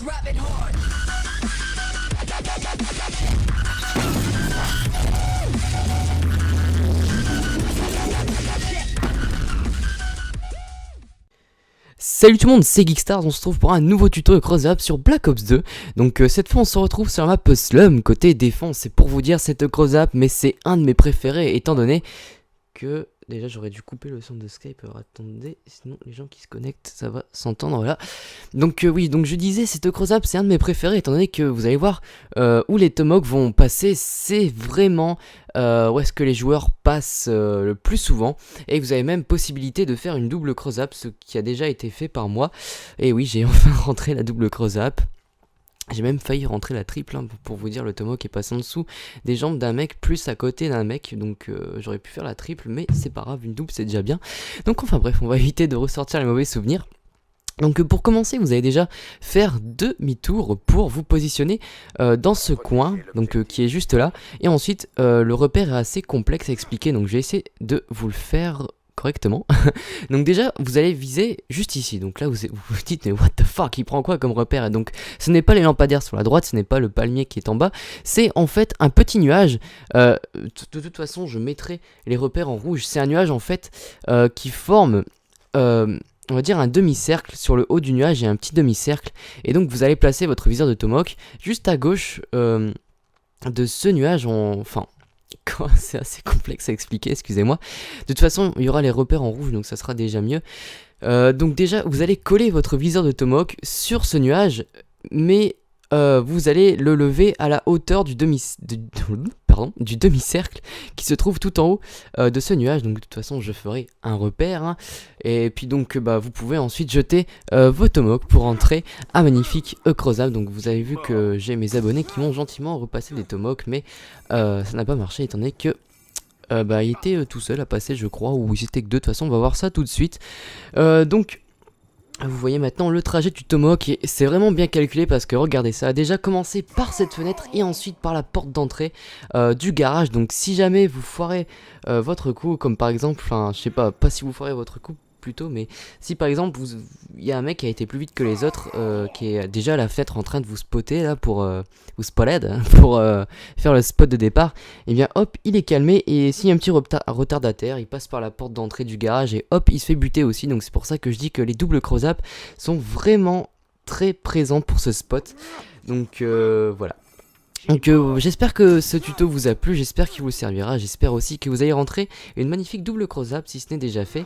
Salut tout le monde, c'est Geekstars, on se retrouve pour un nouveau tuto de cross-up sur Black Ops 2. Donc cette fois on se retrouve sur la map Slum, côté défense. C'est pour vous dire cette cross-up, mais c'est un de mes préférés étant donné que... Déjà j'aurais dû couper le son de Skype, alors attendez, sinon les gens qui se connectent ça va s'entendre, voilà. Donc oui, donc je disais, cette cross-up c'est un de mes préférés étant donné que vous allez voir où les tomahawks vont passer, c'est vraiment où est-ce que les joueurs passent le plus souvent. Et vous avez même possibilité de faire une double cross-up, ce qui a déjà été fait par moi. Et oui, j'ai enfin rentré la double cross-up. J'ai même failli rentrer la triple, hein, pour vous dire, le tomahawk est passé en dessous des jambes d'un mec, plus à côté d'un mec, donc j'aurais pu faire la triple, mais c'est pas grave, une double c'est déjà bien. Donc enfin bref, on va éviter de ressortir les mauvais souvenirs. Donc pour commencer, vous allez déjà faire demi-tour pour vous positionner dans ce coin, donc qui est juste là. Et ensuite, le repère est assez complexe à expliquer, donc je vais essayer de vous le faire correctement. Donc déjà vous allez viser juste ici, donc là vous vous dites mais what the fuck, il prend quoi comme repère? Et donc ce n'est pas les lampadaires sur la droite, ce n'est pas le palmier qui est en bas, c'est en fait un petit nuage. De toute façon je mettrai les repères en rouge. C'est un nuage en fait qui forme on va dire un demi-cercle. Sur le haut du nuage il y a un petit demi-cercle, et donc vous allez placer votre viseur de tomahawk juste à gauche de ce nuage. C'est assez complexe à expliquer, excusez-moi. De toute façon, il y aura les repères en rouge, donc ça sera déjà mieux. Donc déjà, vous allez coller votre viseur de tomahawk sur ce nuage, mais vous allez le lever à la hauteur du demi-cercle qui se trouve tout en haut de ce nuage. Donc de toute façon, je ferai un repère, hein. Et puis donc vous pouvez ensuite jeter vos tomahawks pour entrer un magnifique cross-up. Donc vous avez vu que j'ai mes abonnés qui m'ont gentiment repassé des tomahawks, mais ça n'a pas marché étant donné que il était tout seul à passer, je crois, ou ils étaient que deux. De toute façon, on va voir ça tout de suite. Donc vous voyez maintenant le trajet du tomahawk, et c'est vraiment bien calculé parce que regardez, ça a déjà commencé par cette fenêtre et ensuite par la porte d'entrée du garage. Donc si jamais vous foirez votre coup, comme par exemple, enfin je sais pas si vous foirez votre coup plutôt, mais si par exemple il y a un mec qui a été plus vite que les autres, qui est déjà à la fenêtre en train de vous spotter là pour vous spotted pour faire le spot de départ, et bien hop il est calmé, et s'il y a un petit retardataire, il passe par la porte d'entrée du garage et hop il se fait buter aussi. Donc c'est pour ça que je dis que les doubles cross-up sont vraiment très présents pour ce spot. Donc voilà. Donc j'espère que ce tuto vous a plu, j'espère qu'il vous servira, j'espère aussi que vous allez rentrer une magnifique double cross-up si ce n'est déjà fait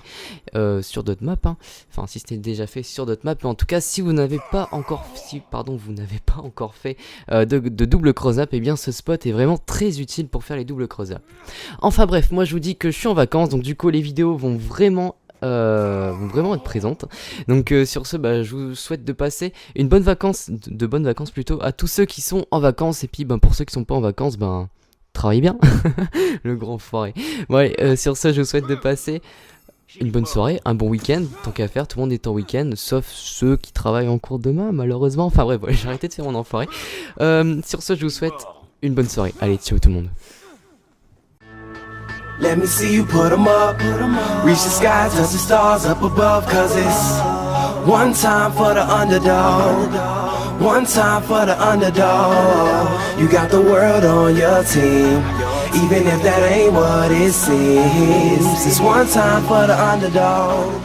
sur d'autres maps, hein. Enfin si ce n'est déjà fait sur d'autres maps, mais en tout cas si vous n'avez pas encore fait de double cross-up, et bien ce spot est vraiment très utile pour faire les doubles cross-up. Enfin bref, moi je vous dis que je suis en vacances, donc du coup les vidéos vont vraiment être présentes. Donc sur ce, je vous souhaite de passer une bonne de bonnes vacances plutôt à tous ceux qui sont en vacances, et puis pour ceux qui sont pas en vacances, travaillez bien. Le grand foiré. Bon allez, sur ce je vous souhaite de passer une bonne soirée, un bon week-end, tant qu'à faire, tout le monde est en week-end, sauf ceux qui travaillent en cours demain malheureusement. Enfin bref, j'ai arrêté de faire mon enfoiré. Sur ce je vous souhaite une bonne soirée, allez ciao tout le monde. Let me see you put 'em up. Reach the sky, touch the stars up above. Cause it's one time for the underdog. One time for the underdog. You got the world on your team, even if that ain't what it seems. It's one time for the underdog.